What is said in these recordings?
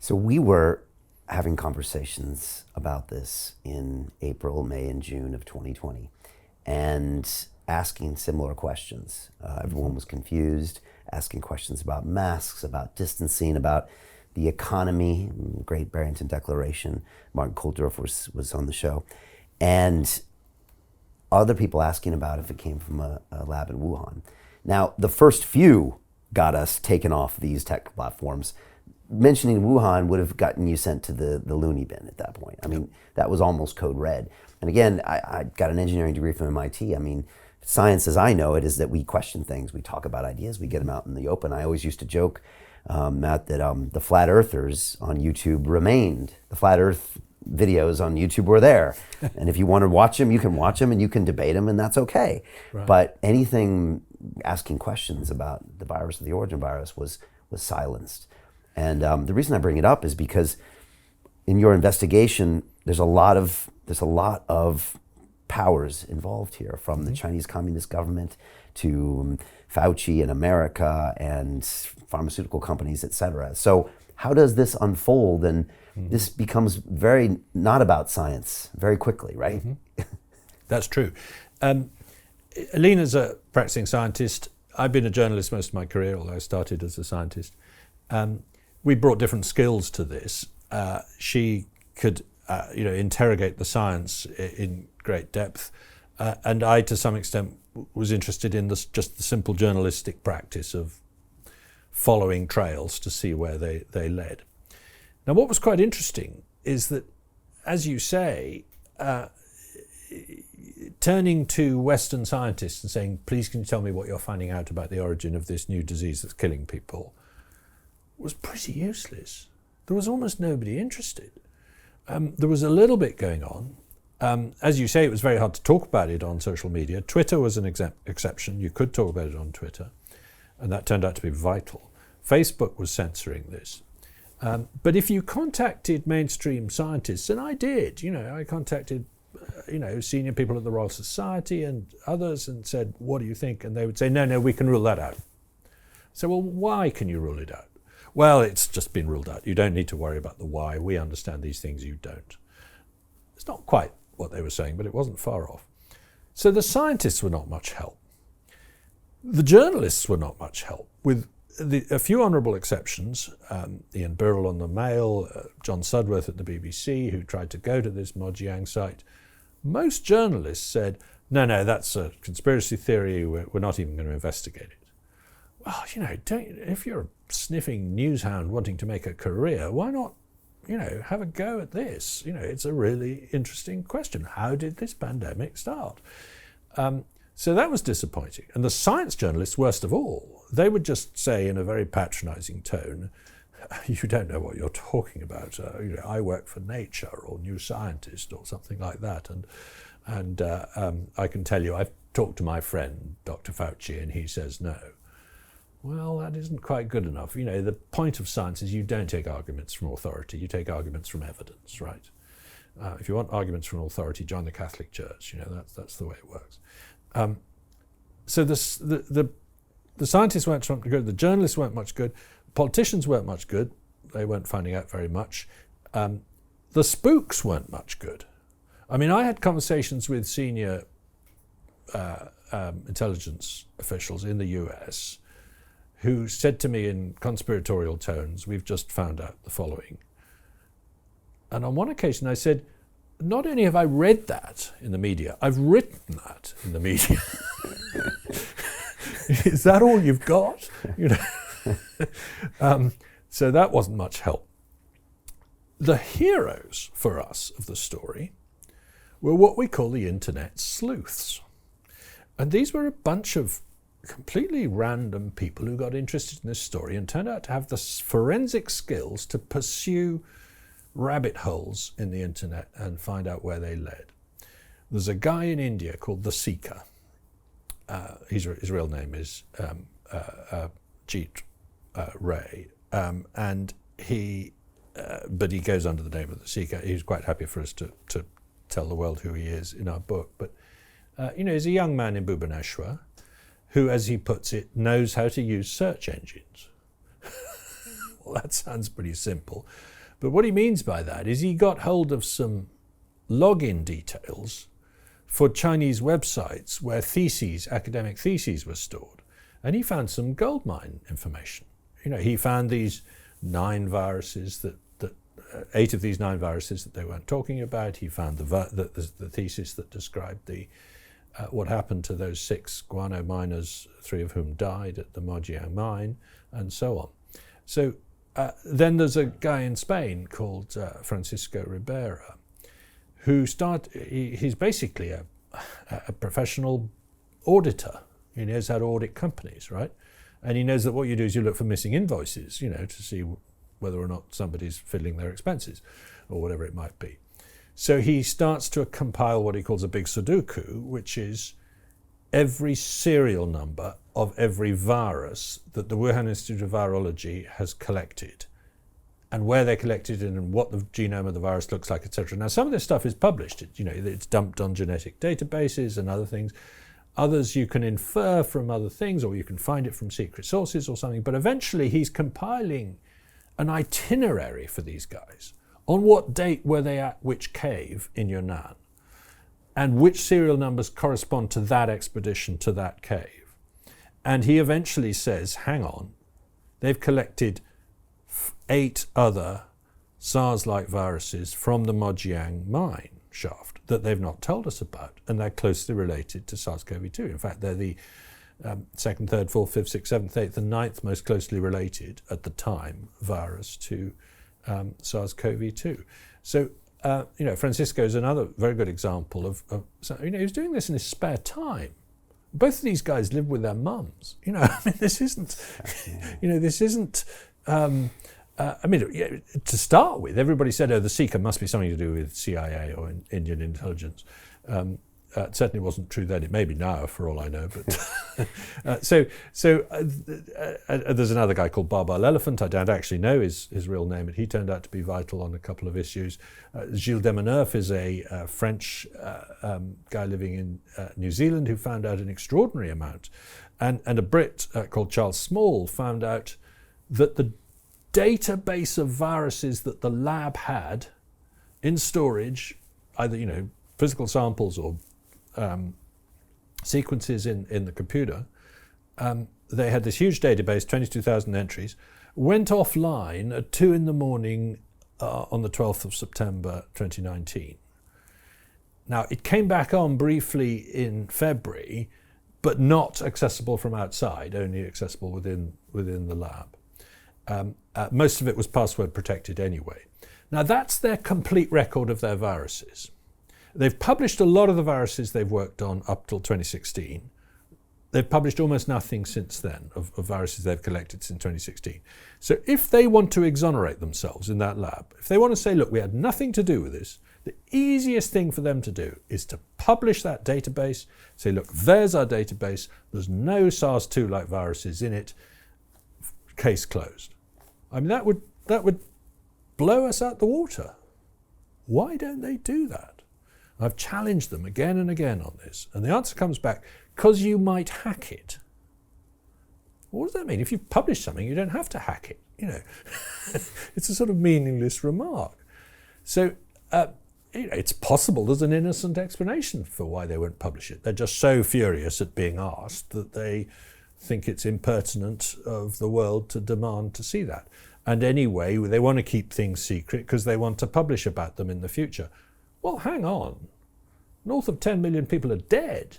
So we were having conversations about this in April, May, and June of 2020, and asking similar questions. Everyone was confused, asking questions about masks, about distancing, about the economy, Great Barrington Declaration. Martin Kulldorff was on the show. And other people asking about if it came from a lab in Wuhan. Now, the first few got us taken off these tech platforms. Mentioning Wuhan would have gotten you sent to the loony bin at that point. I mean, that was almost code red. And again, I got an engineering degree from MIT. I mean, science as I know it is that we question things, we talk about ideas, we get them out in the open. I always used to joke, Matt, that the flat earthers on YouTube remained. The flat earth videos on YouTube were there. And if you want to watch them, you can watch them and you can debate them, and that's okay. Right. But anything asking questions about the virus or the origin virus was silenced. And the reason I bring it up is because in your investigation, there's a lot of powers involved here, from the Chinese Communist government to Fauci in America and pharmaceutical companies, et cetera. So how does this unfold? And this becomes very not about science very quickly, right? That's true. Alina's a practicing scientist. I've been a journalist most of my career, although I started as a scientist. We brought different skills to this. She could, interrogate the science in great depth, and I, to some extent, was interested in just the simple journalistic practice of following trails to see where they led. Now, what was quite interesting is that, as you say, turning to Western scientists and saying, "Please, can you tell me what you're finding out about the origin of this new disease that's killing people?" was pretty useless. There was almost nobody interested. There was a little bit going on. As you say, it was very hard to talk about it on social media. Twitter was an exception. You could talk about it on Twitter, and that turned out to be vital. Facebook was censoring this. But if you contacted mainstream scientists, and I did, I contacted senior people at the Royal Society and others and said, "What do you think?" And they would say, no, we can rule that out. So, well, why can you rule it out? Well, it's just been ruled out. You don't need to worry about the why. We understand these things, you don't. It's not quite what they were saying, but it wasn't far off. So the scientists were not much help. The journalists were not much help, with a few honourable exceptions. Ian Birrell on the Mail, John Sudworth at the BBC, who tried to go to this Mojiang site. Most journalists said, no, that's a conspiracy theory, we're not even going to investigate it. Well, if you're a sniffing newshound wanting to make a career, why not, have a go at this? It's a really interesting question. How did this pandemic start? So that was disappointing. And the science journalists, worst of all, they would just say in a very patronizing tone, "You don't know what you're talking about. I work for Nature or New Scientist or something like that. And I can tell you, I've talked to my friend, Dr. Fauci, and he says no." Well, that isn't quite good enough. The point of science is you don't take arguments from authority, you take arguments from evidence, right? If you want arguments from authority, join the Catholic Church. That's the way it works. So the scientists weren't much good, the journalists weren't much good, politicians weren't much good, they weren't finding out very much. The spooks weren't much good. I mean, I had conversations with senior intelligence officials in the US who said to me in conspiratorial tones, "We've just found out the following." And on one occasion I said, "Not only have I read that in the media, I've written that in the media." Is that all you've got? So that wasn't much help. The heroes for us of the story were what we call the internet sleuths. And these were a bunch of completely random people who got interested in this story and turned out to have the forensic skills to pursue rabbit holes in the internet and find out where they led. There's a guy in India called The Seeker. His real name is Jeet Ray, and but he goes under the name of The Seeker. He's quite happy for us to tell the world who he is in our book. But he's a young man in Bhubaneswar who, as he puts it, knows how to use search engines. Well, that sounds pretty simple. But what he means by that is he got hold of some login details for Chinese websites where academic theses were stored. And he found some goldmine information. He found these 9 viruses 8 of these 9 viruses that they weren't talking about. He found the thesis that described what happened to those 6 guano miners, 3 of whom died at the Mojiang mine, and so on. So then there's a guy in Spain called Francisco Ribera, he's basically a professional auditor. He knows how to audit companies, right? And he knows that what you do is you look for missing invoices, to see whether or not somebody's fiddling their expenses or whatever it might be. So he starts to compile what he calls a big Sudoku, which is every serial number of every virus that the Wuhan Institute of Virology has collected, and where they're collected and what the genome of the virus looks like, etc. Now, some of this stuff is published. It's dumped on genetic databases and other things. Others you can infer from other things, or you can find it from secret sources or something. But eventually he's compiling an itinerary for these guys. On what date were they at which cave in Yunnan? And which serial numbers correspond to that expedition to that cave? And he eventually says, hang on, they've collected 8 other SARS-like viruses from the Mojiang mine shaft that they've not told us about, and they're closely related to SARS-CoV-2. In fact, they're the 2nd, 3rd, 4th, 5th, 6th, 7th, 8th, and 9th most closely related at the time virus to SARS-CoV-2. So, Francisco is another very good example of he was doing this in his spare time. Both of these guys live with their mums. This isn't, to start with, everybody said, the Seeker must be something to do with CIA or Indian intelligence. It certainly wasn't true then. It may be now, for all I know. But there's another guy called Barbal Elephant. I don't actually know his real name, but he turned out to be vital on a couple of issues. Gilles Demoneuf is a French guy living in New Zealand who found out an extraordinary amount. And a Brit called Charles Small found out that the database of viruses that the lab had in storage, either physical samples or sequences in the computer, they had this huge database, 22,000 entries, went offline at 2 in the morning on the 12th of September 2019. Now, it came back on briefly in February, but not accessible from outside, only accessible within the lab. Most of it was password protected anyway. Now, that's their complete record of their viruses. They've published a lot of the viruses they've worked on up till 2016. They've published almost nothing since then of viruses they've collected since 2016. So if they want to exonerate themselves in that lab, if they want to say, look, we had nothing to do with this, the easiest thing for them to do is to publish that database, say, look, there's our database, there's no SARS-2-like viruses in it, case closed. That would blow us out the water. Why don't they do that? I've challenged them again and again on this, and the answer comes back, because you might hack it. What does that mean? If you've published something, you don't have to hack it. It's a sort of meaningless remark. So it's possible there's an innocent explanation for why they won't publish it. They're just so furious at being asked that they think it's impertinent of the world to demand to see that. And anyway, they want to keep things secret because they want to publish about them in the future. Well, hang on. North of 10 million people are dead.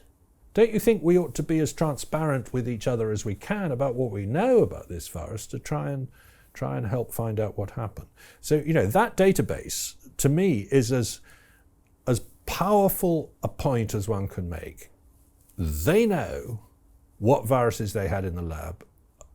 Don't you think we ought to be as transparent with each other as we can about what we know about this virus to try and help find out what happened? So, that database, to me, is as powerful a point as one can make. They know what viruses they had in the lab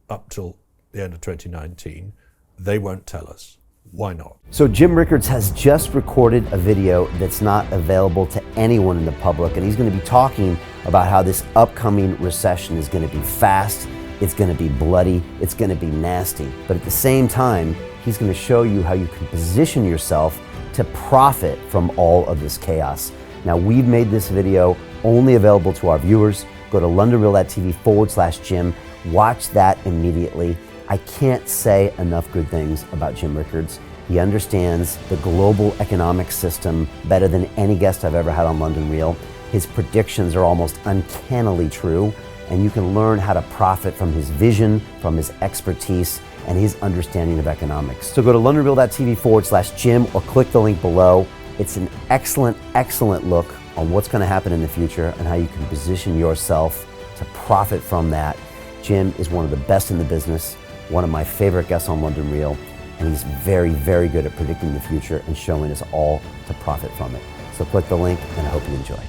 up till the end of 2019. They won't tell us. Why not? So Jim Rickards has just recorded a video that's not available to anyone in the public, and he's going to be talking about how this upcoming recession is going to be fast, it's going to be bloody, it's going to be nasty. But at the same time, he's going to show you how you can position yourself to profit from all of this chaos. Now, we've made this video only available to our viewers. Go to londonreal.tv/Jim, watch that immediately. I can't say enough good things about Jim Rickards. He understands the global economic system better than any guest I've ever had on London Real. His predictions are almost uncannily true, and you can learn how to profit from his vision, from his expertise, and his understanding of economics. So go to londonreal.tv/Jim or click the link below. It's an excellent, excellent look on what's going to happen in the future and how you can position yourself to profit from that. Jim is one of the best in the business, one of my favorite guests on London Real, and he's very, very good at predicting the future and showing us all to profit from it. So click the link, and I hope you enjoy.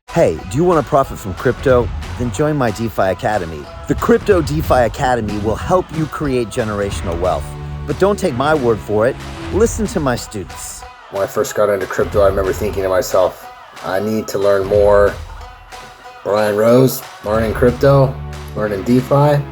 Hey, do you want to profit from crypto? Then join my DeFi Academy. The Crypto DeFi Academy will help you create generational wealth. But don't take my word for it. Listen to my students. When I first got into crypto, I remember thinking to myself, I need to learn more. Brian Rose, learning crypto, learning DeFi,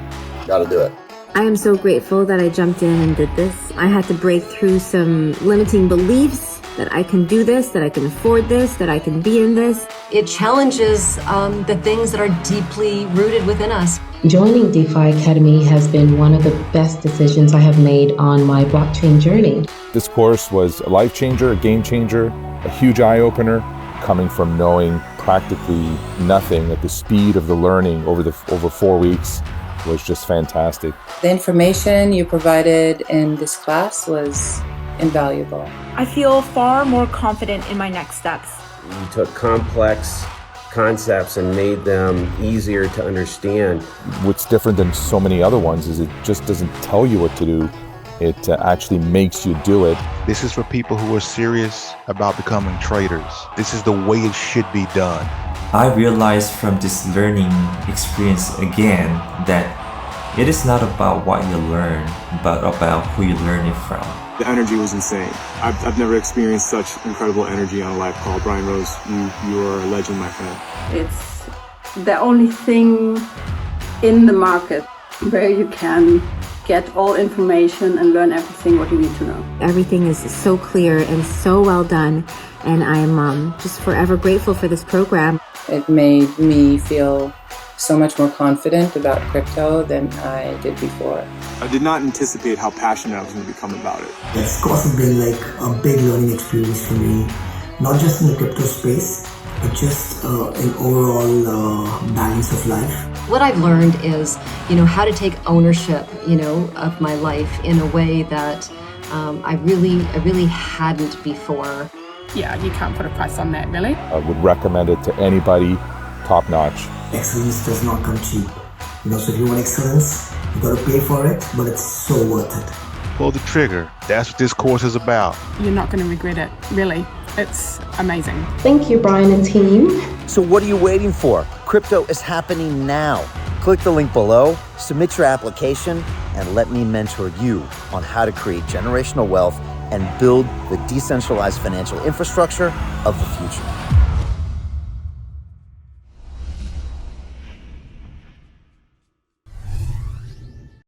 gotta do it. I am so grateful that I jumped in and did this. I had to break through some limiting beliefs that I can do this, that I can afford this, that I can be in this. It challenges the things that are deeply rooted within us. Joining DeFi Academy has been one of the best decisions I have made on my blockchain journey. This course was a life changer, a game changer, a huge eye-opener, coming from knowing practically nothing at the speed of the learning over 4 weeks was just fantastic. The information you provided in this class was invaluable. I feel far more confident in my next steps. You took complex concepts and made them easier to understand. What's different than so many other ones is it just doesn't tell you what to do. It actually makes you do it. This is for people who are serious about becoming traders. This is the way it should be done. I realized from this learning experience again that it is not about what you learn, but about who you learn it from. The energy was insane. I've never experienced such incredible energy on a live call. Brian Rose, you are a legend, my friend. It's the only thing in the market where you can get all information and learn everything what you need to know. Everything is so clear and so well done, and I'm just forever grateful for this program. It made me feel so much more confident about crypto than I did before. I did not anticipate how passionate I was going to become about it. It's also been like a big learning experience for me, not just in the crypto space, but just in overall balance of life. What I've learned is, how to take ownership, of my life in a way that I really hadn't before. Yeah, you can't put a price on that, really. I would recommend it to anybody, top notch. Excellence does not come cheap. So if you want excellence, you gotta pay for it, but it's so worth it. Pull the trigger. That's what this course is about. You're not going to regret it, really. It's amazing. Thank you, Brian and team. So what are you waiting for? Crypto is happening now. Click the link below, submit your application, and let me mentor you on how to create generational wealth and build the decentralized financial infrastructure of the future.